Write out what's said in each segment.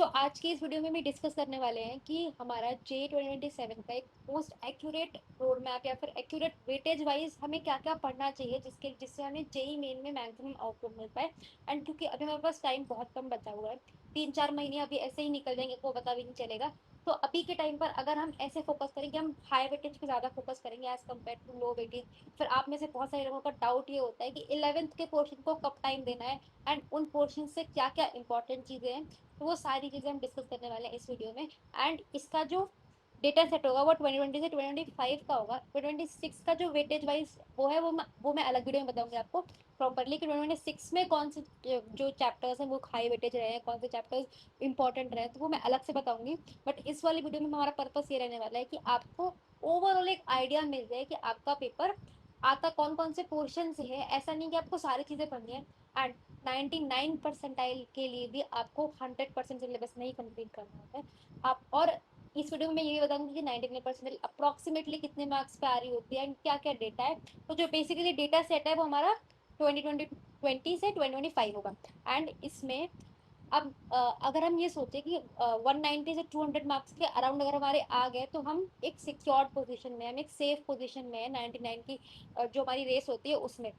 आज की इस वीडियो में भी डिस्कस करने वाले हैं कि हमारा जे 2027 का एक मोस्ट एक्यूरेट रोड मैप या फिर एक्यूरेट वेटेज वाइज हमें क्या क्या पढ़ना चाहिए जिससे हमें जेई मेन में मैक्सिमम आउटपुट मिल पाए। एंड क्योंकि अभी हमारे पास टाइम बहुत कम बचा हुआ है, 3-4 महीने अभी ऐसे ही निकल जाएंगे, को पता भी नहीं चलेगा। तो अभी के टाइम पर अगर हम ऐसे फोकस करेंगे, हम हाई वेटेज पे ज़्यादा फोकस करेंगे as compare to low weightage. फिर आप में से बहुत सारे लोगों का डाउट ये होता है कि 11th के पोर्शन को कब टाइम देना है एंड उन पोर्शन से क्या क्या इंपॉर्टेंट चीज़ें हैं। तो वो सारी चीज़ें हम डिस्कस करने वाले हैं इस वीडियो में। एंड इसका जो डेटा सेट होगा वो 2020 से 2025 का होगा। 2026 का जो वेटेज वाइज वो है वो मैं अलग वीडियो में बताऊंगी आपको प्रॉपरली कि 2026 में कौन से जो चैप्टर्स हैं वो हाई वेटेज रहे हैं, कौन से चैप्टर्स इंपॉर्टेंट रहे हैं, तो वो मैं अलग से बताऊंगी। बट इस वाली वीडियो में हमारा पर्पस ये रहने वाला है कि आपको ओवरऑल एक आइडिया मिल जाए कि आपका पेपर आता कौन कौन से पोर्शन से है। ऐसा नहीं कि आपको सारी चीज़ें पढ़नी है। एंड 99 परसेंटाइल के लिए भी आपको 100% सिलेबस नहीं कंप्लीट करना होता है। आप और इस वीडियो में मैं ये बताऊंगी कि 99 परसेंटाइल अप्रॉक्सीमेटली कितने मार्क्स पे आ रही होती है एंड क्या क्या डेटा है। तो जो बेसिकली डेटा सेट है वो हमारा 2020 से 2025 होगा। एंड इसमें अब अगर हम ये सोचे कि 190 से 200 मार्क्स के अराउंड अगर हमारे आ गए तो हम एक सिक्योर्ड पोजीशन में, हम एक सेफ पोजीशन में है 99 की जो हमारी रेस होती है उसमें।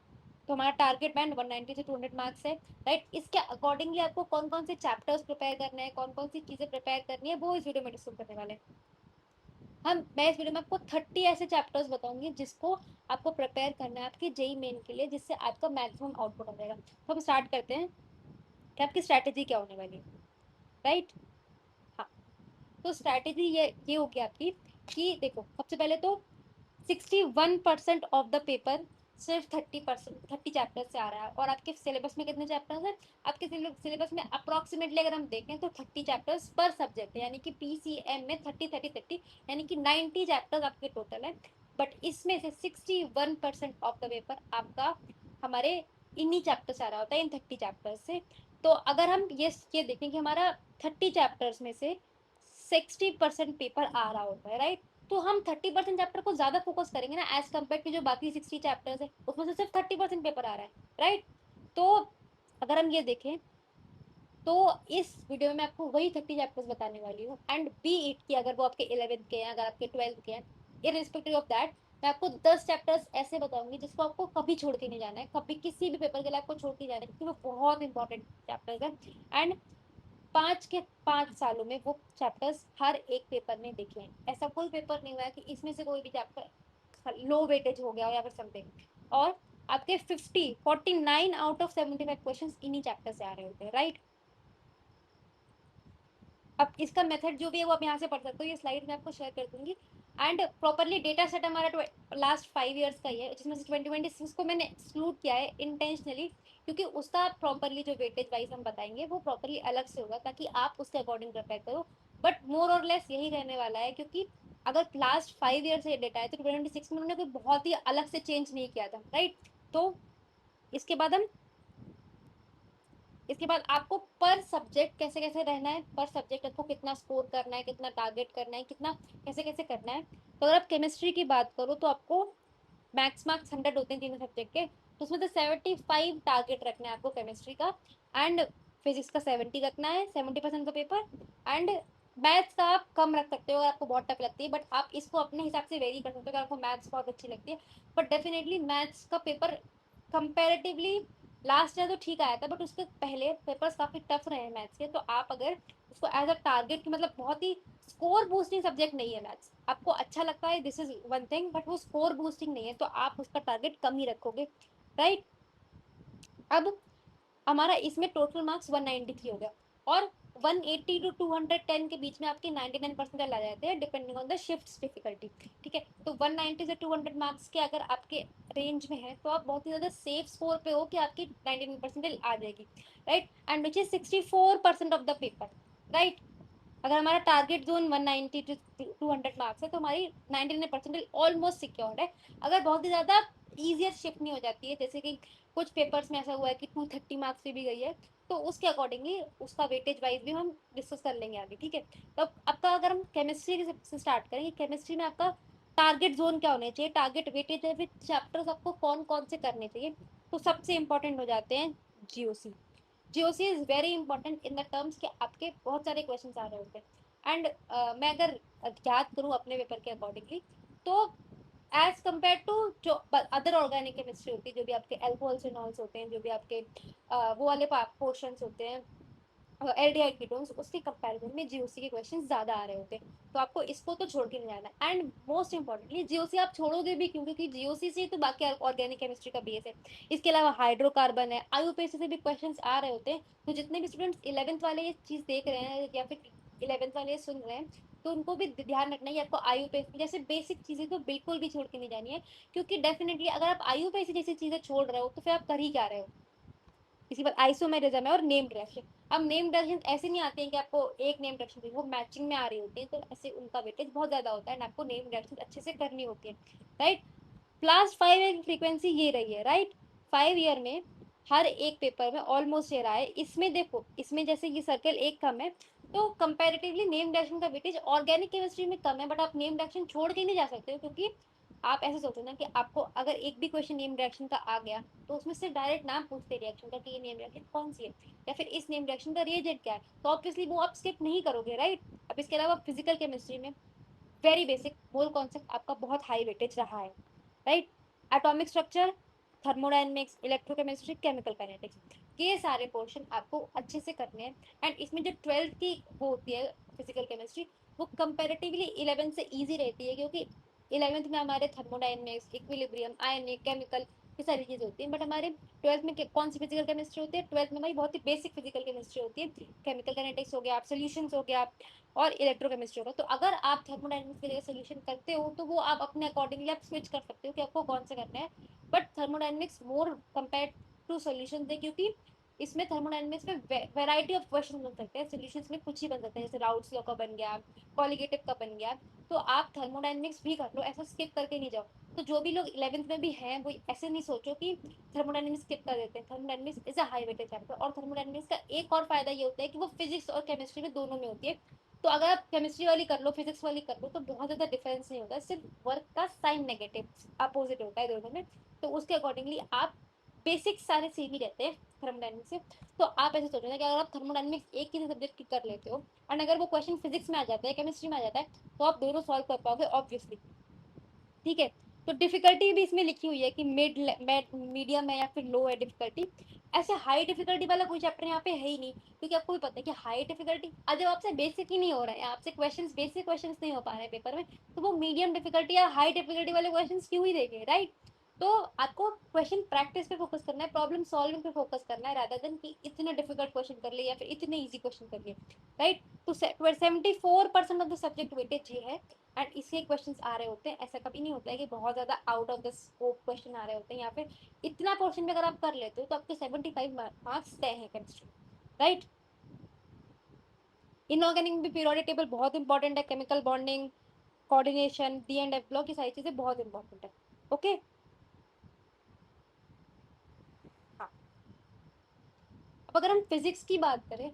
तो हमारा टारगेट बैंड 190 से 200 मार्क्स है, राइट। इसके अकॉर्डिंगली आपको कौन कौन से चैप्टर्स प्रिपेयर करने हैं, कौन कौन सी चीजें प्रिपेयर करनी है, वो इस वीडियो में डिस्कस करने वाले हैं। मैं इस वीडियो में आपको 30 ऐसे चैप्टर्स बताऊंगी जिसको आपको प्रिपेयर करना है आपके जेई मेन के लिए, जिससे आपका मैक्सिमम आउटपुट आ जाएगा। तो हम स्टार्ट करते हैं कि आपकी स्ट्रैटेजी क्या होने वाली है, राइट। हाँ, तो स्ट्रैटेजी ये होगी आपकी कि देखो, सबसे पहले तो 61% ऑफ द पेपर सिर्फ 30%, 30 चैप्टर से आ रहा है। और आपके सिलेबस में कितने चैप्टर्स हैं? आपके सिलेबस में अप्रोक्सीमेटली अगर हम देखें तो 30 चैप्टर्स पर सब्जेक्ट है, यानी कि पीसीएम में 30 30 30, यानी कि 90 चैप्टर्स आपके टोटल है। बट इसमें से 61% ऑफ द पेपर आपका हमारे इन्हीं चैप्टर से आ रहा होता है, इन 30 चैप्टर्स से। तो अगर हम ये देखें कि हमारा 30 चैप्टर्स में से 60% पेपर आ रहा होता है, राइट। तो हम 30% चैप्टर को ज्यादा फोकस करेंगे ना एज कम्पेयर टू जो बाकी 60 चैप्टर्स है, उसमें से सिर्फ 30% पेपर आ रहा है, राइट। तो अगर हम ये देखें तो इस वीडियो में मैं आपको वही 30 चैप्टर्स बताने वाली हूँ। एंड बी इट की अगर वो आपके 11th के हैं, अगर आपके 12th के हैं, इरिस्पेक्टिव ऑफ दैट, मैं आपको 10 चैप्टर्स ऐसे बताऊंगी जिसको आपको कभी छोड़ के नहीं जाना है, कभी किसी भी पेपर के लिए आपको छोड़ के जाना है, क्योंकि वो बहुत इंपॉर्टेंट चैप्टर्स है। एंड 5 के 5 सालों में वो चैप्टर्स हर एक पेपर में देखे हैं। ऐसा कोई पेपर नहीं हुआ है कि इसमें से कोई भी चैप्टर लो वेटेज हो गया हो या फिर समथिंग। और आपके 49 आउट ऑफ 75 क्वेश्चन इन्हीं चैप्टर से आ रहे होते हैं, राइट। अब इसका मेथड जो भी है वो आप यहाँ से पढ़ सकते हो, ये स्लाइड मैं आपको शेयर कर दूंगी। एंड प्रॉपरली डेटा सेट हमारा लास्ट 5 ईयर्स का ही है, जिसमें से 2026 को मैंने एक्सक्लूड किया है इंटेंशनली, क्योंकि उसका प्रॉपरली जो वेटेज वाइज हम बताएंगे वो प्रॉपरली अलग से होगा ताकि आप उसके अकॉर्डिंग प्रिपेयर करो। बट मोर और लेस यही रहने वाला है, क्योंकि अगर लास्ट 5 ईयर से डेटा है तो 2026 में उन्होंने कोई बहुत ही अलग से चेंज नहीं किया था, राइट। तो इसके बाद हम इसके बाद आपको पर सब्जेक्ट कैसे कैसे रहना है, पर सब्जेक्ट आपको कितना स्कोर करना है, कितना टारगेट करना है, कितना कैसे कैसे करना है। तो अगर आप केमिस्ट्री की बात करो तो आपको मैक्स मार्क्स 100 होते हैं तीनों सब्जेक्ट के, तो उसमें से 75 टारगेट रखना है आपको केमिस्ट्री का। एंड फिजिक्स का 70 रखना है, 70% का पेपर। एंड मैथ्स का आप कम रख सकते हो अगर आपको बहुत टफ लगती है, बट आप इसको अपने हिसाब से वेरी कर सकते हो अगर आपको मैथ्स बहुत अच्छी लगती है। बट डेफिनेटली मैथ्स का पेपर कंपेरेटिवली लास्ट ईयर तो ठीक आया था, बट उसके पहले पेपर्स काफी टफ रहे हैं मैथ्स के। तो आप अगर उसको एज अ टारगेट की, मतलब बहुत ही स्कोर बूस्टिंग सब्जेक्ट नहीं है मैथ्स, आपको अच्छा लगता है, this is one thing, but वो स्कोर बूस्टिंग नहीं है, तो आप उसका टारगेट कम ही रखोगे, राइट। अब हमारा इसमें टोटल मार्क्स 193 हो गया। और 180 टू 210 के बीच में आपके 99% आ जाते हैं depending on the shift difficulty, ठीक है। तो 190 से 200 मार्क्स के अगर आपके रेंज में है तो आप बहुत ही ज्यादा सेफ स्कोर पे हो कि आपकी 99% आ जाएगी, right. And which is 64% of the paper, right. अगर हमारा टारगेट जोन 190 टू 200 मार्क्स है तो हमारी 99% ऑलमोस्ट सिक्योर्ड है। अगर बहुत ही ज्यादा इजियर शिफ्ट नहीं हो जाती है, जैसे कि कुछ पेपर्स में ऐसा हुआ है कि 230 मार्क्स पे भी गई है, तो उसके अकॉर्डिंगली उसका वेटेज वाइज भी हम डिस्कस कर लेंगे आगे, ठीक है। तो आपका अगर हम केमिस्ट्री से स्टार्ट करें, केमिस्ट्री में आपका टारगेट जोन क्या होने चाहिए, टारगेट वेटेज है, फिर चैप्टर्स आपको कौन कौन से करने चाहिए। तो सबसे इंपॉर्टेंट हो जाते हैं GOC. GOC is very important in the terms कि आपके बहुत सारे क्वेश्चन आ रहे होते हैं। एंड मैं अगर याद करूँ अपने पेपर के अकॉर्डिंगली, तो एज कम्पेयर टू जो अदर ऑर्गेनिक केमिस्ट्री होती है, जो भी आपके एल्कोहल्स इनॉल्स होते हैं, जो भी आपके वो वाले पोर्शंस होते हैं, एल्डिहाइड कीटोन्स, उसके कंपैरिजन में जीओसी के क्वेश्चन ज्यादा आ रहे होते हैं। तो आपको इसको तो छोड़ के नहीं जाना। एंड मोस्ट इंपॉर्टेंटली जीओसी आप छोड़ोगे भी क्यों, क्योंकि जीओसी से तो बाकी ऑर्गेनिक केमिस्ट्री का बेस है। इसके अलावा हाइड्रोकार्बन है, आईयूपीएसी से भी क्वेश्चन आ रहे होते हैं। तो जितने भी स्टूडेंट्स 11th वाले ये चीज देख रहे हैं या फिर 11th वाले सुन रहे हैं, तो उनको भी ध्यान रखना है आपको आईयूपीएसी जैसे बेसिक चीजें तो बिल्कुल भी छोड़ के नहीं जानी है। क्योंकि डेफिनेटली अगर आप आईयूपीएसी जैसी चीजें छोड़ रहे हो तो फिर आप कर ही क्या रहे हो। इसी पर आइसोमेरिज्म है और नेम डायरेक्शन। अब नेम डायरेक्शन ऐसे नहीं आते हैं कि आपको एक नेम डायरेक्शन वो मैचिंग में आ रही होती है, तो ऐसे उनका वेटेज बहुत ज्यादा होता है, आपको नेम डायरेक्शन अच्छे से करनी होती है। राइट। लास्ट 5 ईयर की फ्रीक्वेंसी ये रही है। राइट। 5 ईयर में हर एक पेपर में ऑलमोस्ट ये रहा है। इसमें देखो, इसमें जैसे ये सर्कल एक कम है, तो कंपैरेटिवली नेम डायरेक्शन का वेटेज ऑर्गेनिक केमिस्ट्री में कम है, बट आप नेम डायरेक्शन छोड़ के नहीं जा सकते हो। क्योंकि आप ऐसे सोचो ना कि आपको अगर एक भी क्वेश्चन नेम डायरेक्शन का आ गया, तो उसमें से डायरेक्ट नाम पूछते रिएक्शन का कि ये नेम डायरेक्शन कौन सी है, या फिर इस नेम डायरेक्शन का रिएजेंट क्या है, तो ऑब्वियसली वो आप स्किप नहीं करोगे। राइट। अब इसके अलावा फिजिकल केमिस्ट्री में वेरी बेसिक मोल कॉन्सेप्ट आपका बहुत हाई वेटेज रहा है। Right. Atomic structure, thermodynamics, electrochemistry, chemical kinetics, ये सारे पोर्शन आपको अच्छे से करने हैं। एंड इसमें जो 12th की वो होती है फिजिकल केमिस्ट्री, वो कंपेरेटिवली 11th से इजी रहती है, क्योंकि 11th में हमारे थर्मोडायनेमिक्स, इक्विलिब्रियम, आयनिक, केमिकल, ये सारी चीजें होती हैं। बट हमारे 12th में कौन सी फिजिकल केमिस्ट्री होती है, 12th में भाई बहुत ही बेसिक फिजिकल केमिस्ट्री होती है। केमिकल काइनेटिक्स हो गया, सोल्यूशंस हो गया, और इलेक्ट्रोकेमिस्ट्री होगा। तो अगर आप थर्मोडायनेमिक्स के लिए सोल्यूशन करते हो, तो वो आप अपने अकॉर्डिंगली आप स्विच कर सकते हो कि आपको कौन सा करना है। But thermodynamics more compare to solution है, क्योंकि इसमें थर्मोडायनेमिक्स में वेराइटी ऑफ क्वेश्चन बन सकते हैं, सोल्यूशंस में कुछ ही बन सकते हैं, जैसे राउट्स लॉ का बन गया, कॉलिगेटिव का बन गया। तो आप थर्मोडायनेमिक्स भी कर लो, ऐसा स्किप करके नहीं जाओ। तो जो भी लोग 11th में भी हैं, वो ऐसे नहीं सोचो कि थर्मोडायनेमिक्स स्किप कर देते हैं। Thermodynamics is a high weightage chapter, और थर्मोडायनेमिक्स का एक और फायदा ये होता है कि वो फिजिक्स और केमिस्ट्री में दोनों में होती है। तो अगर आप केमिस्ट्री वाली कर लो, फिजिक्स वाली कर लो, तो बहुत ज्यादा डिफरेंस नहीं होता, सिर्फ वर्क का साइन नेगेटिव अपोजिट होता है दोनों में। तो उसके अकॉर्डिंगली आप बेसिक सारे सेम ही रहते हैं थर्मोडायनेमिक्स से। तो आप ऐसे सोचो ना कि अगर आप थर्मोडायनेमिक्स एक ही सब्जेक्ट की कर लेते हो, और अगर वो क्वेश्चन फिजिक्स में आ जाता है, केमिस्ट्री में आ जाता है, तो आप दोनों सॉल्व कर पाओगे ऑब्वियसली। ठीक है। तो डिफिकल्टी भी इसमें लिखी हुई है कि मिड मीडियम है या फिर लो है डिफिकल्टी। ऐसे हाई डिफिकल्टी वाला कोई चैप्टर यहाँ पे है ही नहीं, क्योंकि आपको भी पता है कि हाई डिफिकल्टी आज जब आपसे बेसिक ही नहीं हो रहा है, आपसे क्वेश्चंस बेसिक क्वेश्चंस नहीं हो पा रहे हैं पेपर में, तो वो मीडियम डिफिकल्टी या हाई डिफिकल्टी वाले क्वेश्चंस क्यों ही देंगे। राइट। तो आपको क्वेश्चन प्रैक्टिस पे फोकस करना है, प्रॉब्लम सॉल्विंग पे फोकस करना है, रादर देन कि इतने डिफिकल्ट क्वेश्चन कर लिए या फिर इतने इजी क्वेश्चन कर लिए। राइट। तो 74% ऑफ द सब्जेक्ट वेटेज ये है। एंड इसके क्वेश्चन आ रहे होते हैं, ऐसा कभी नहीं होता है कि बहुत ज्यादा out of the scope question आ रहे होते हैं। यहाँ पे इतना पोर्शन भी अगर आप कर लेते हो, तो आपके 75 मार्क्स तय है केमिस्ट्री। राइट। इनऑर्गेनिक भी पीरियोडिक टेबल बहुत इंपॉर्टेंट है, chemical bonding, coordination, D and F block, ये सारी चीजें बहुत इंपॉर्टेंट है। ओके। हाँ। अब अगर हम फिजिक्स की बात करें,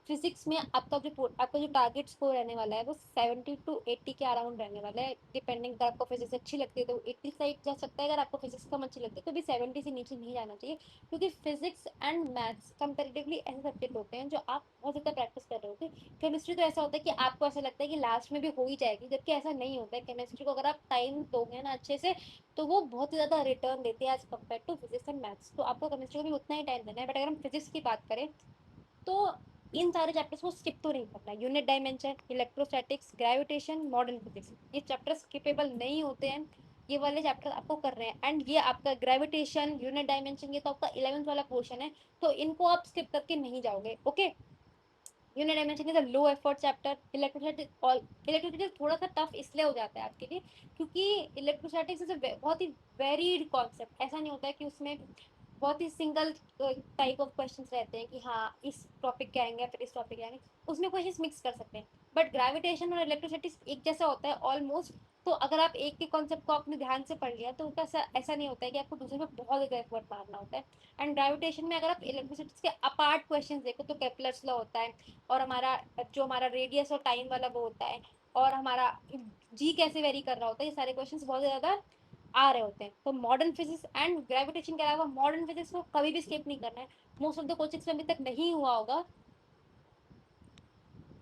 फिजिक्स में आपका जो टारगेट स्कोर रहने वाला है, वो 70 to 80 के अराउंड रहने वाला है, डिपेंडिंग अगर आपको फिजिक्स अच्छी लगती है तो 80 साइड जा सकता है, अगर आपको फिजिक्स कम अच्छी लगती है तो भी 70 से नीचे नहीं जाना चाहिए। क्योंकि फिजिक्स एंड मैथ्स कंपेरेटिवली ऐसे सब्जेक्ट होते हैं जो आप बहुत ज़्यादा प्रैक्टिस कर रहे होते हैं। केमिस्ट्री तो ऐसा होता है कि आपको ऐसा लगता है कि लास्ट में भी हो ही जाएगी, जबकि ऐसा नहीं होता है। केमिस्ट्री को अगर आप टाइम दोगे ना अच्छे से, तो वो बहुत ही ज़्यादा रिटर्न देते हैं as compare to physics and maths. तो आपको केमिस्ट्री को भी उतना ही टाइम देना है। बट अगर हम फिजिक्स की बात करें, तो इन सारे चैप्टर्स को स्किप तो नहीं करना। Unit dimension, electrostatics, gravitation, modern physics, ये चैप्टर स्किपेबल नहीं होते हैं। ये वाले चैप्टर आपको कर रहे हैं। एंड ये आपका ग्रेविटेशन, यूनिट डायमेंशन, ये तो आपका 11th वाला पोर्शन है, तो इनको आप स्किप करके नहीं जाओगे। Okay. Unit dimension is a low effort chapter. Electrostatics, और इलेक्ट्रोस्टैटिक्स थोड़ा सा टफ इसलिए हो जाता है आपके लिए, क्योंकि इलेक्ट्रोस्टैटिक्स इज बहुत ही वेरीड कॉन्सेप्ट। ऐसा नहीं होता है कि उसमें बहुत ही सिंगल टाइप ऑफ क्वेश्चंस रहते हैं कि हाँ इस टॉपिक के आएंगे फिर इस टॉपिक के आएंगे, उसमें क्वेश्चंस मिक्स कर सकते हैं। बट ग्रेविटेशन और इलेक्ट्रोस्टैटिक्स एक जैसा होता है ऑलमोस्ट। तो अगर आप एक के कॉन्सेप्ट को आपने ध्यान से पढ़ लिया, तो ऐसा ऐसा नहीं होता है कि आपको दूसरे में बहुत ज़्यादा एफर्ट मारना होता है। एंड ग्रेविटेशन में अगर आप इलेक्ट्रोसिटीज के अपार्ट क्वेश्चन देखो, तो केपलर्स लॉ होता है, और हमारा रेडियस और टाइम वाला वो होता है, और हमारा जी कैसे वेरी कर रहा होता है, ये सारे क्वेश्चंस बहुत ज़्यादा आ रहे होते हैं। तो मॉडर्न फिजिक्स एंड ग्रेविटेशन के अलावा मॉडर्न फिजिक्स को कभी भी स्किप नहीं करना है। मोस्ट ऑफ द कोचिंग्स में अभी तक नहीं हुआ होगा,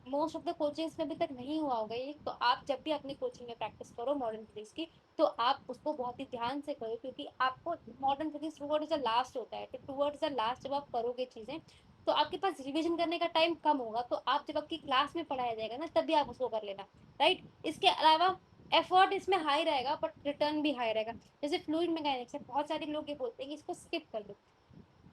मोस्ट ऑफ द कोचिंग्स में अभी तक नहीं हुआ होगा ये। तो आप जब भी अपनी कोचिंग में प्रैक्टिस करो मॉडर्न फिजिक्स की, तो आप उसको बहुत ही ध्यान से करो, क्योंकि आपको modern physics towards the last होता है। तो टुवर्ड्स द लास्ट जब आप करोगे चीजें, तो आपके पास रिवीजन करने का टाइम कम होगा। तो आप जब आपकी क्लास में पढ़ाया जाएगा ना, तभी आप उसको कर लेना, राइट। इसके अलावा एफर्ट इसमें हाई रहेगा, बट रिटर्न भी हाई रहेगा। जैसे फ्लूइड मैकेनिक्स है, बहुत सारे लोग ये बोलते हैं कि इसको स्किप कर दो।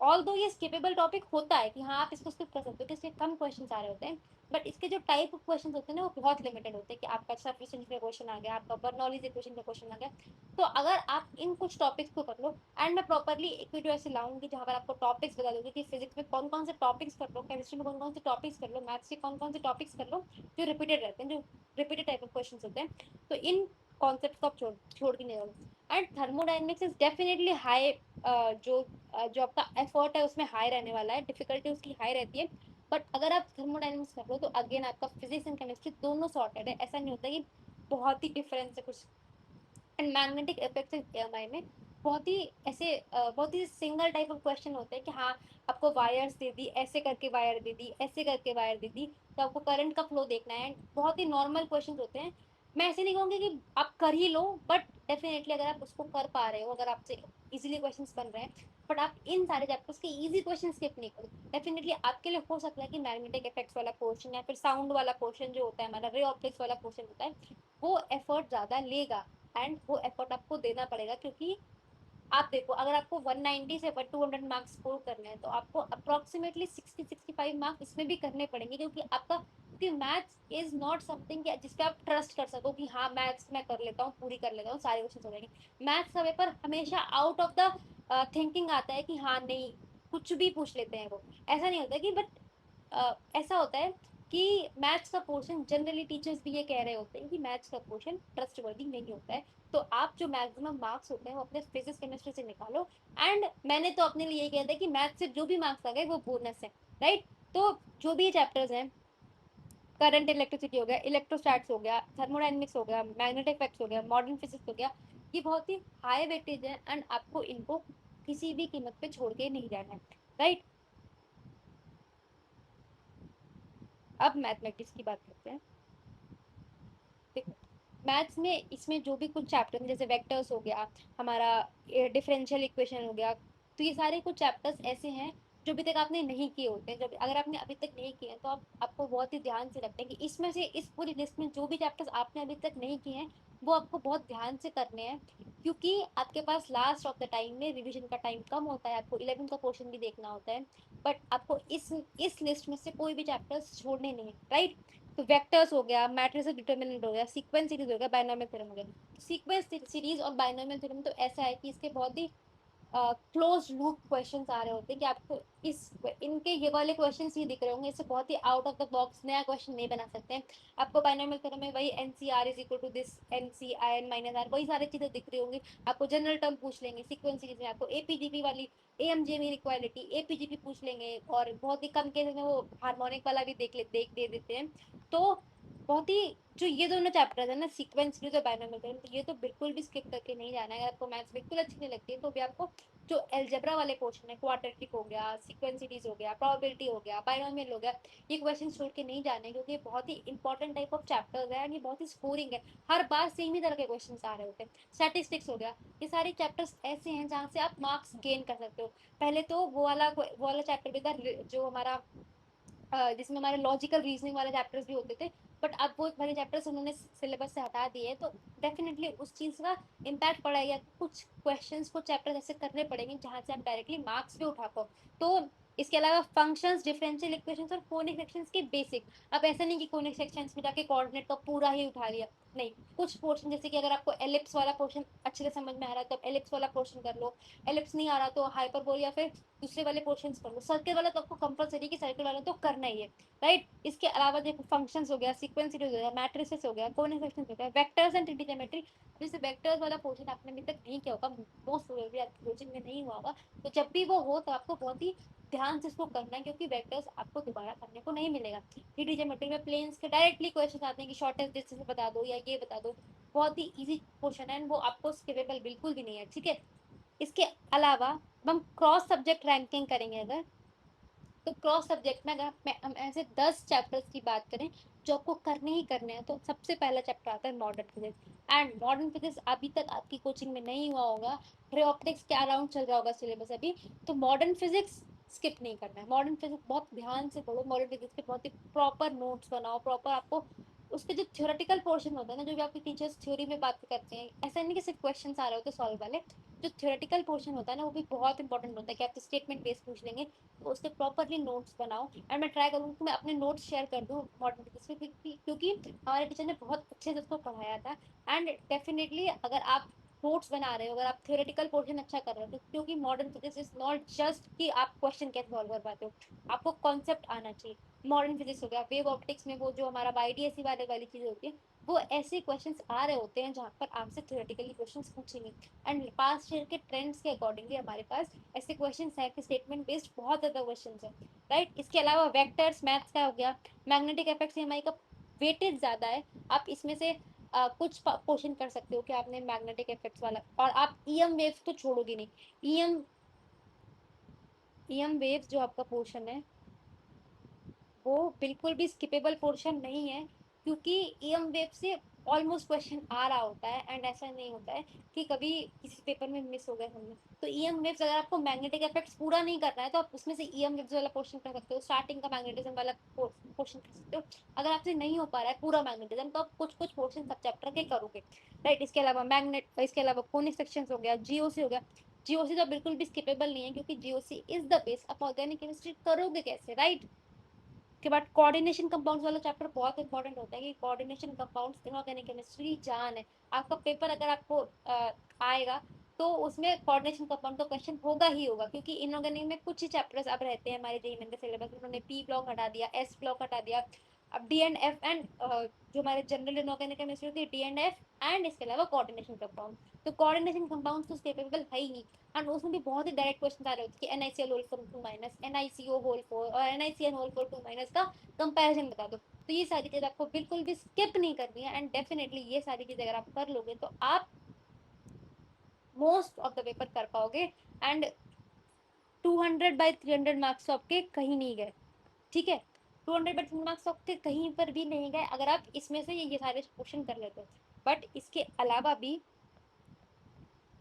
ऑल दो ये स्किपेबल टॉपिक होता है कि हाँ आप इसको स्किप कर सकते हो, क्योंकि इसके कम क्वेश्चन आ रहे होते हैं। बट इसके जो टाइप ऑफ क्वेश्चन होते हैं ना, वो बहुत लिमिटेड होते हैं कि आपका सफिशिएंट का क्वेश्चन आ गया, आपका बर्नौलीज इक्वेशन का क्वेश्चन आ गया। तो अगर आप इन कुछ टॉपिक्स को कर लो, एंड मैं प्रॉपरली एक वीडियो ऐसे लाऊंगी जहाँ पर आपको टॉपिक्स बता दूंगी कि फिजिक्स में कौन कौन से टॉपिक्स कर लो, केमिस्ट्री में कौन कौन से टॉपिक्स कर लो, मैथ्स के कौन कौन से टॉपिक्स कर लो जो रिपीटेड रहते हैं, जो रिपीटेड टाइप ऑफ क्वेश्चन होते हैं। तो इन कॉन्सेप्ट को आप छोड़ के नहीं जाओगे। And thermodynamics is definitely high, जो आपका एफर्ट है उसमें हाई रहने वाला है, डिफिकल्टी उसकी हाई रहती है। बट अगर आप थर्मोडाइनमिक्स कर लो, तो अगेन आपका फिजिक्स एंड केमिस्ट्री दोनों सॉर्टेड है, ऐसा नहीं होता कि बहुत ही डिफरेंस है कुछ। And magnetic effects in EMI में बहुत ही ऐसे बहुत ही सिंगल टाइप ऑफ क्वेश्चन होते हैं कि हाँ आपको वायर्स दे दी, ऐसे करके वायर दे दी, ऐसे करके वायर दे दी, तो आपको करंट का फ्लो देखना है। बहुत ही नॉर्मल क्वेश्चन होते हैं। मैं ऐसे नहीं कहूँगी कि आप कर ही लो, बट डेफिनेटली अगर आप उसको कर पा रहे हो, अगर आपसे इजीली क्वेश्चंस बन रहे हैं, बट आप इन सारे चैप्टर्स के इजी क्वेश्चन स्किप नहीं करो। डेफिनेटली आपके लिए हो सकता है कि मैग्नेटिक इफेक्ट्स वाला क्वेश्चन या फिर साउंड वाला क्वेश्चन जो होता है, हमारा रे ऑप्टिक्स वाला क्वेश्चन होता है, वो एफर्ट ज्यादा लेगा। एंड वो एफर्ट आपको देना पड़ेगा, क्योंकि आप देखो अगर आपको 190 से 200 मार्क्स स्कोर करने हैं, तो आपको अप्रोक्सीमेटली 60-65 मार्क्स इसमें भी करने पड़ेंगे, क्योंकि आपका, क्योंकि मैथ्स इज नॉट समथिंग जिसपे आप ट्रस्ट कर सको कि हाँ मैथ्स मैं कर लेता हूँ, पूरी कर लेता हूँ, सारे क्वेश्चन हो जाएंगे। मैथ्स का पेपर हमेशा आउट ऑफ द थिंकिंग आता है कि हाँ नहीं, कुछ भी पूछ लेते हैं वो, ऐसा नहीं होता कि, बट ऐसा होता है कि मैथ्स का पोर्शन जनरली टीचर्स भी ये कह रहे होते हैं कि मैथ्स का पोर्शन ट्रस्टवर्दी नहीं होता है। तो आप जो मैक्सिमम मार्क्स होते हैं वो अपने फिजिक्स केमिस्ट्री से निकालो। एंड मैंने तो अपने लिए किया था कि मैथ्स से जो भी मार्क्स आ गए वो बोनस है, राइट। तो जो भी चैप्टर्स हैं, करंट इलेक्ट्रिसिटी हो गया, इलेक्ट्रोस्टैट्स हो गया, थर्मोडाइनमिक्स हो गया, मैग्नेटिक इफेक्ट्स हो गया, मॉडर्न फिजिक्स हो गया, ये बहुत ही हाई वेटेज है, एंड आपको इनको किसी भी कीमत पे छोड़ के नहीं जाना है, राइट। अब मैथमेटिक्स की बात करते हैं। देखो मैथ्स में इसमें जो भी कुछ चैप्टर जैसे वेक्टर्स हो गया, हमारा डिफरेंशियल इक्वेशन हो गया, तो ये सारे कुछ चैप्टर्स ऐसे हैं जो अभी तक आपने नहीं किए होते हैं। जब अगर आपने अभी तक नहीं किए हैं, तो आपको बहुत ही ध्यान से रखना है कि इसमें से, इस पूरी लिस्ट में जो भी चैप्टर्स आपने अभी तक नहीं किए हैं, वो आपको बहुत ध्यान से करने हैं। क्योंकि आपके पास लास्ट ऑफ द टाइम में रिविजन का टाइम कम होता है, आपको 11 का पोर्शन भी देखना होता है। बट आपको इस लिस्ट में से कोई भी चैप्टर्स छोड़ने नहीं है, राइट। तो वेक्टर्स हो गया, मैट्रिसेस डिटरमिनेंट हो गया, सीक्वेंस सीरीज हो गया, बायनोमियल थ्योरम हो गया। सीक्वेंस सीरीज और बायनोमियल थ्योरम तो ऐसा है कि इसके बहुत ही क्लोज लूप क्वेश्चंस आ रहे होते हैं कि आपको इस इनके ये वाले क्वेश्चंस ही दिख रहे होंगे, इससे बहुत ही आउट ऑफ द बॉक्स नया क्वेश्चन नहीं बना सकते हैं। आपको बाइनोमियल थ्योरम में वही N C R is equal to this N C I N minus R, वही सारी चीजें दिख रही होंगी। आपको जनरल टर्म पूछ लेंगे सीक्वेंस सीरीज में, आपको एपीजीपी वाली एएमजे इक्वालिटी एपीजीपी पूछ लेंगे, और बहुत ही कम केसेस में वो हार्मोनिक वाला भी देख दे देते हैं। तो बहुत ही जो ये दोनों चैप्टर्स है ना, सीक्वेंस सीरीज और बाइनोमियल थ्योरम, तो ये तो बिल्कुल भी स्किप करके नहीं जाना है। अगर आपको मैथ्स बिल्कुल अच्छी नहीं लगती है, तो भी आपको जो एलजेब्रा वाले पोर्शन है, क्वाड्रेटिक हो गया, सीक्वेंस सीरीज हो गया, प्रोबेबिलिटी हो गया, बाइनोमियल हो गया, ये क्वेश्चन छोड़ के नहीं जाने, क्योंकि ये बहुत ही इंपॉर्टेंट टाइप ऑफ चैप्टर्स है, और ये बहुत ही स्कोरिंग है। हर बार सेम ही तरह के क्वेश्चन आ रहे होते हैं। स्टैटिस्टिक्स हो गया, ये सारे चैप्टर्स ऐसे हैं जहाँ से आप मार्क्स गेन कर सकते हो। पहले तो वो वाला चैप्टर भी था जो हमारा जिसमें हमारे लॉजिकल रीजनिंग वाले चैप्टर्स भी होते थे, बट अब वो वाले चैप्टर्स उन्होंने सिलेबस से हटा दिए, तो डेफिनेटली उस चीज़ का इम्पैक्ट पड़ेगा। कुछ क्वेश्चंस को चैप्टर ऐसे करने पड़ेंगे जहाँ से आप डायरेक्टली मार्क्स भी उठा पाओ। तो इसके अलावा फंक्शंस, डिफरेंशियल इक्वेशंस और कोनिक सेक्शंस के बेसिक, अब ऐसा नहीं कि कोनिक सेक्शंस में जाके कोऑर्डिनेट का पूरा ही उठा लिया, नहीं। कुछ पोर्शन जैसे कि अगर आपको एलिप्स वाला पोर्शन अच्छे से समझ में आ रहा है, तो आप एलिप्स वाला पोर्शन कर लो। एलिप्स नहीं आ रहा तो हाइपरबोल या फिर दूसरे वाले पोर्शन कर लो। सर्कल वाला तो आपको कंपलसरी कि सर्कल वाला तो करना ही है, राइट। इसके अलावा देखो फंक्शंस हो गया, सीक्वेंस सीरीज हो गया, मैट्रिसेस हो गया, कोऑर्डिनेट सेक्शंस हो गया, वेक्टर्स एंड ट्री ज्योमेट्री। जैसे वेक्टर्स वाला पोर्शन आपने अभी तक नहीं किया होगा, मोस्ट प्रोबेबली आपकी कोचिंग में नहीं हुआ होगा, तो जब भी वो हो तो आपको बहुत ही ध्यान से इसको करना है, क्योंकि वेक्टर्स आपको दोबारा करने को नहीं मिलेगा। थ्री ज्योमेट्री में प्लेन्स के डायरेक्टली क्वेश्चन आते हैं कि शॉर्टेस्ट डिस्टेंस बता दो या ये बता दो, बहुत ही इजी क्वेश्चन है, वो आपको स्किपेबल बिल्कुल भी नहीं है, ठीक है। इसके अलावा हम क्रॉस सब्जेक्ट रैंकिंग करेंगे अगर, तो क्रॉस सब्जेक्ट में अगर हम ऐसे 10 चैप्टर्स की बात करें जो आपको करने ही करने हैं, तो सबसे पहला चैप्टर आता है modern physics. And modern physics अभी तक आपकी कोचिंग में नहीं हुआ होगा, रे ऑप्टिक्स के अराउंड चल रहा होगा सिलेबस अभी, तो मॉडर्न फिजिक्स स्किप नहीं करना है। मॉडर्न फिजिक्स बहुत ध्यान से पढ़ो, मॉडर्न फिजिक्स के बहुत ही प्रॉपर नोट्स बनाओ, प्रॉपर आपको उसके जो थ्योरेटिकल पोर्शन होता है ना, जो भी आपके टीचर्स थ्योरी में बात करते हैं, ऐसा नहीं कि सिर्फ क्वेश्चन आ रहे होते सॉल्व वाले, जो थ्योरेटिकल पोर्शन होता है ना, वो भी बहुत इंपॉर्टेंट होता है कि आपसे स्टेटमेंट बेस्ड पूछ लेंगे, तो उसके प्रॉपरली नोट्स बनाओ। एंड मैं ट्राई करूँगी कि मैं अपने नोट्स शेयर कर दूँ मॉडर्न फिजिक्स में, क्योंकि हमारे टीचर ने बहुत अच्छे से उसको पढ़ाया था। एंड डेफिनेटली अगर आप नोट्स बना रहे हो, अगर आप थ्योरेटिकल पोर्शन अच्छा कर रहे हो, तो क्योंकि modern physics is not just कि आप क्वेश्चन कैसे सॉल्व कर पाते हो, आपको कॉन्सेप्ट आना चाहिए। मॉडर्न फिजिक्स हो गया, वेव ऑप्टिक्स में वो जो हमारा आईडीएससी वाली चीज होती है, वो ऐसे क्वेश्चंस आ रहे होते हैं जहाँ पर आपसे थ्योरेटिकली क्वेश्चंस पूछेंगे। एंड पास्ट ईयर के ट्रेंड्स के अकॉर्डिंगली हमारे पास ऐसे क्वेश्चंस है कि स्टेटमेंट बेस्ड बहुत ज्यादा क्वेश्चंस है, राइट। इसके अलावा वेक्टर्स मैथ्स का हो गया, मैग्नेटिक इफेक्ट्स हमारे का वेटेज ज्यादा है, आप इसमें से कुछ पोर्शन कर सकते हो कि आपने मैग्नेटिक इफेक्ट्स वाला, और आप ईएम वेव्स तो छोड़ोगे नहीं। ईएम ईएम वेव्स जो आपका पोर्शन है, वो बिल्कुल भी स्किपेबल पोर्शन नहीं है, क्योंकि ईएम वेव से ऑलमोस्ट क्वेश्चन आ रहा होता है, एंड ऐसा नहीं होता है कि कभी किसी पेपर में मिस हो गए हमने। तो ईएम वेव्स अगर आपको मैग्नेटिक इफेक्ट्स पूरा नहीं करना है, तो आप उसमें से ईएम वेव्स वाला पोर्शन कर सकते हो, स्टार्टिंग का मैग्नेटिज्म वाला पोर्शन कर सकते हो। अगर आपसे नहीं हो पा रहा है पूरा मैग्नेटिज्म, तो आप कुछ कुछ पोर्शन सब चैप्टर के करोगे, राइट। इसके अलावा कोनिक सेक्शन हो गया, जीओसी हो गया। जीओसी तो बिल्कुल भी स्किपेबल नहीं है, क्योंकि जीओसी इज द बेस। आप ऑर्गेनिक केमिस्ट्री करोगे कैसे, राइट। के बाद कोऑर्डिनेशन कंपाउंड्स वाला चैप्टर बहुत इंपॉर्टेंट होता है, कि कोऑर्डिनेशन कंपाउंड्स इनऑर्गेनिक केमिस्ट्री जान है। आपका पेपर अगर आपको आएगा, तो उसमें कोऑर्डिनेशन कंपाउंड का क्वेश्चन होगा ही होगा, क्योंकि इनऑर्गेनिक में कुछ ही चैप्टर्स अब रहते हैं हमारे जेईई मेन के सिलेबस में, उन्होंने पी ब्लॉक हटा दिया, एस ब्लॉक हटा दिया। अब डी एंड एफ एंड जो हमारे जनरल इनऑर्गेनिक केमिस्ट्री होती है, डी एंड एफ, एंड इसके अलावा कोऑर्डिनेशन कंपाउंड। तो कोऑर्डिनेशन कंपाउंड तो केपेबल है ही नहीं। एंड उसमें भी बहुत ही डायरेक्ट क्वेश्चन आ रहे होते हैं कि NaCl whole 4 2 minus NiCO whole 4 और NiCN होल 4 2 माइनस का कंपैरिजन बता दो। तो ये सारी चीज आपको बिल्कुल भी स्किप नहीं करनी है, एंड डेफिनेटली ये सारी चीज अगर आप कर लोगे, तो आप मोस्ट ऑफ द पेपर कर पाओगे। एंड 200/300 मार्क्स तो आपके कहीं नहीं गए, ठीक है। 200/300 मार्क्स तो आपके कहीं पर भी नहीं गए, अगर आप इसमें से ये सारे क्वेश्चन कर लेते हो। बट इसके अलावा भी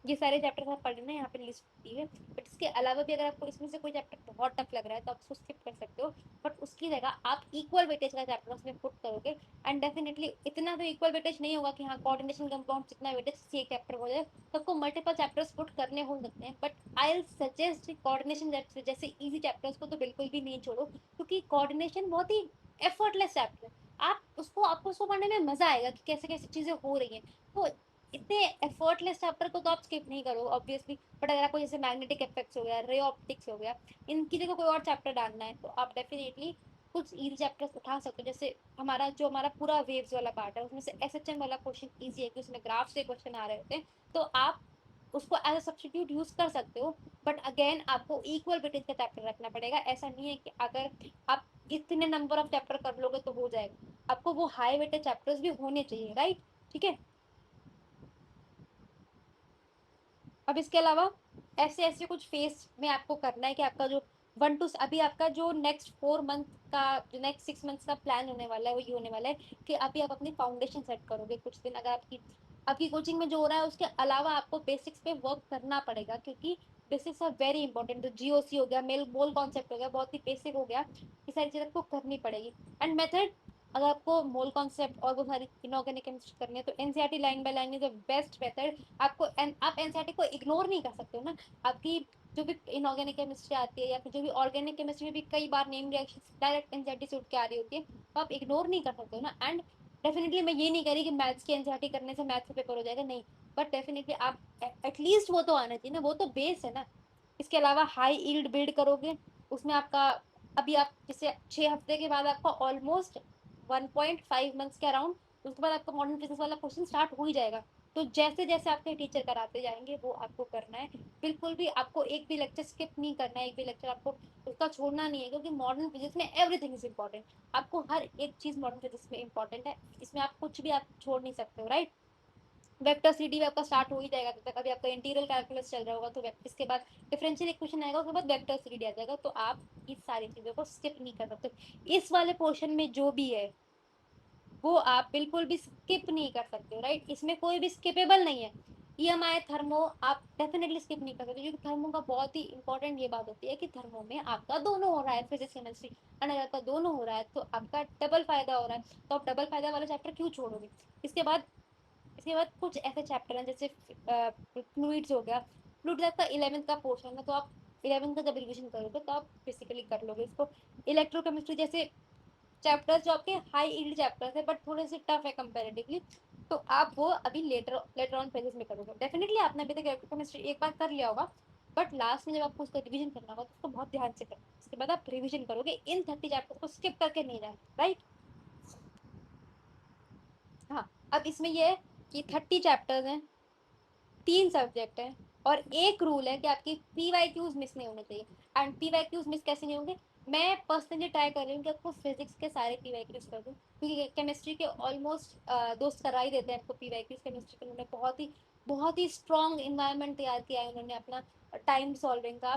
ये सारे चैप्टर आप पढ़ लेना, यहाँ पे लिस्ट दी है। बट इसके अलावा भी अगर आपको इसमें से कोई चैप्टर बहुत टफ लग रहा है, तो आप उसको स्किप कर सकते हो। बट उसकी जगह आप इक्वल वेटेज का चैप्टर उसमें पुट करोगे। एंड डेफिनेटली इतना तो इक्वल वेटेज नहीं होगा कि हाँ कोऑर्डिनेशन कंपाउंड जितना वेटेज एक चैप्टर हो जाए, तो आपको मल्टीपल चैप्टर्स पुट करने हो सकते हैं। But I will suggest coordination जैसे इजी चैप्टर्स को तो बिल्कुल भी नहीं छोड़ो, क्योंकि कोऑर्डिनेशन बहुत ही एफर्टलेस चैप्टर है। आपको उसको पढ़ने में मजा आएगा कि कैसे कैसे चीजें हो रही हैं। तो इतने एफर्टलेस चैप्टर को तो आप स्किप नहीं करो ऑब्वियसली। बट अगर आपको जैसे मैग्नेटिक इफेक्ट्स हो गया, रे ऑप्टिक्स हो गया, इनकी जगह कोई और चैप्टर डालना है, तो आप डेफिनेटली कुछ इजी चैप्टर्स उठा सकते हो। जैसे हमारा पूरा वेव्स वाला पार्ट है, उसमें से एसएचएम वाला क्वेश्चन इजी है, कि उसमें ग्राफ से क्वेश्चन आ रहे होते हैं, तो आप उसको एज अ सब्सटीट्यूट यूज कर सकते हो। बट अगेन आपको इक्वल वेटेज का चैप्टर रखना पड़ेगा। ऐसा नहीं है कि अगर आप इतने नंबर ऑफ चैप्टर कर लोगे तो हो जाएगा, आपको वो हाई वेटेज चैप्टर्स भी होने चाहिए, राइट, ठीक है। अब इसके अलावा ऐसे ऐसे कुछ फेस में आपको करना है कि आपका जो अभी आपका जो नेक्स्ट 4 मंथ का, जो नेक्स्ट 6 मंथ्स का प्लान होने वाला है, वो ये होने वाला है कि अभी आप अपनी फाउंडेशन सेट करोगे कुछ दिन। अगर आपकी कोचिंग में जो हो रहा है उसके अलावा आपको बेसिक्स पे वर्क करना पड़ेगा, क्योंकि बेसिक्स आर वेरी इंपॉर्टेंट। तो जीओसी हो गया, मेल मोल कॉन्सेप्ट हो गया, बहुत ही बेसिक हो गया, ये सारी चीजें आपको करनी पड़ेगी। एंड मेथड, अगर आपको मोल कॉन्सेप्ट और वो सारी इनऑर्गेनिक केमिस्ट्री करनी है, तो NCERT line by line is the best method. आप एनसीईआरटी को इग्नोर नहीं कर सकते हो ना। आपकी जो भी इनऑर्गेनिक केमिस्ट्री आती है, या फिर जो भी ऑर्गेनिक केमिस्ट्री में भी कई बार नेम रिएक्शन डायरेक्ट एनसीईआरटी से उठ के आ रही होती है, तो आप इग्नोर नहीं कर सकते हो ना। एंड डेफिनेटली मैं ये नहीं कह रही कि मैथ्स की एनसीईआरटी करने से मैथ्स का पेपर हो जाएगा, नहीं। बट डेफिनेटली आप एटलीस्ट वो तो आना चाहिए ना, वो तो बेस है ना। इसके अलावा हाई यील्ड बिल्ड करोगे, उसमें आपका अभी आप जैसे 6 हफ्ते के बाद आपका ऑलमोस्ट 1.5 मंथ्स के अराउंड, उसके बाद आपका मॉडर्न फिजिक्स वाला क्वेश्चन स्टार्ट हो ही जाएगा। तो जैसे जैसे आपके टीचर कराते जाएंगे वो आपको करना है। बिल्कुल भी आपको एक भी लेक्चर स्किप नहीं करना है, एक भी लेक्चर आपको उसका छोड़ना नहीं है, क्योंकि मॉडर्न फिजिक्स में एवरीथिंग इज इंपॉर्टेंट। आपको हर एक चीज मॉडर्न फिजिक्स में इंपॉर्टेंट है, इसमें आप कुछ भी आप छोड़ नहीं सकते हो, राइट। वेक्टर थ्री डी आपका स्टार्ट हो ही जाएगा तब तक। अभी आपका इंटीग्रल कैलकुलस चल रहा होगा, तो इसके बाद डिफरेंशियल इक्वेशन आएगा, उसके बाद वेक्टर थ्री डी आ जाएगा। तो आप इस सारी चीजों को स्किप नहीं कर सकते। इस वाले पोर्शन में जो भी है वो आप बिल्कुल भी स्किप नहीं कर सकते हो, राइट। इसमें कोई भी स्किपेबल नहीं है। ईएमआई थर्मो आप डेफिनेटली स्किप नहीं कर सकते, क्योंकि थर्मो का बहुत ही इंपॉर्टेंट ये बात होती है कि थर्मो में आपका दोनों हो रहा है, फिजिक्स केमिस्ट्री, एंड अगर आपका दोनों हो रहा है तो आपका डबल फायदा हो रहा है। तो आप डबल फायदा वाला चैप्टर क्यों छोड़ोगे। इसके बाद इसके बाद कुछ ऐसे चैप्टर हैं जैसे फ्लूइड्स हो गया। फ्लूइड्स आपका 11th का पोर्शन है, तो आप 11th का जब रिविजन करोगे तो आप बेसिकली कर लोगे इसको। इलेक्ट्रोकेमिस्ट्री जैसे चैप्टर्स जो आपके हाई यील्ड चैप्टर्स है बट थोड़े से टफ है कंपैरेटिवली, तो आप वो अभी लेटर लेटर ऑन फेजेस में करोगे। डेफिनेटली आपने अभी तक इलेक्ट्रोकेमिस्ट्री एक बार कर लिया होगा, बट लास्ट में जब आपको उसका रिवीजन करना होगा तो उसको बहुत ध्यान से करना। उसके बाद आप रिवीजन करोगे, इन 30 चैप्टर्स को स्किप करके नहीं जाए, राइट। हाँ, अब इसमें ये है कि 30 चैप्टर्स हैं, 3 सब्जेक्ट हैं, और एक रूल है कि आपकी पीवाईक्यूज मिस नहीं होने चाहिए। एंड पीवाईक्यूज मिस कैसे नहीं होंगे, मैं पर्सनली ट्राई कर रही हूँ कि आपको फिजिक्स के सारे पीवाईक्यूज कर दूँ, क्योंकि केमिस्ट्री के ऑलमोस्ट दोस्त करा ही देते हैं आपको पीवाईक्यूज। केमिस्ट्री के उन्होंने बहुत ही स्ट्रॉन्ग इन्वायरमेंट तैयार किया है उन्होंने अपना टाइम सॉल्विंग का,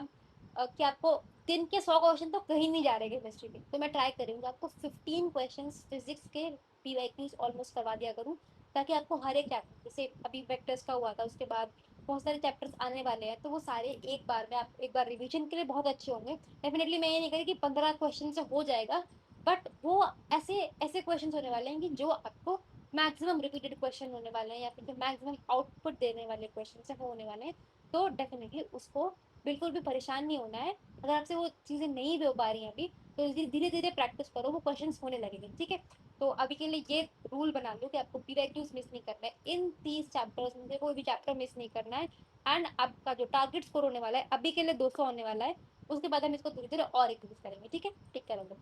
कि आपको दिन के 100 क्वेश्चन तो कहीं नहीं जा रहे केमिस्ट्री के। तो मैं ट्राई करूँगी आपको 15 क्वेश्चन फिजिक्स के पीवाईक्यूज ऑलमोस्ट करवा दिया करूँ, ताकि आपको हर एक चैप्टर, जैसे अभी वेक्टर्स का हुआ था, उसके बाद बहुत सारे चैप्टर्स आने वाले हैं, तो वो सारे एक बार में आप एक बार रिवीजन के लिए बहुत अच्छे होंगे। डेफिनेटली मैं ये नहीं करी कि 15 क्वेश्चन से हो जाएगा, बट वो ऐसे ऐसे क्वेश्चन होने वाले हैं कि जो आपको मैक्सिमम रिपीटेड क्वेश्चन होने वाले हैं, या फिर जो मैक्सिमम आउटपुट देने वाले क्वेश्चन से होने वाले हैं। तो डेफिनेटली उसको बिल्कुल भी परेशान नहीं होना है। अगर आपसे वो चीज़ें नहीं भी हो पा रही हैं अभी, तो धीरे धीरे प्रैक्टिस करो, वो क्वेश्चन होने लगेंगे, ठीक है। तो अभी के लिए ये रूल बना लो कि आपको पीवाईक्यूज मिस नहीं करना है, इन 30 चैप्टर्स में से कोई भी चैप्टर मिस नहीं करना है। एंड आपका जो टारगेट स्कोर होने वाला है अभी के लिए 200 होने वाला है, उसके बाद हम इसको धीरे धीरे और इंक्रीज करेंगे, ठीक है। टिक करेंगे।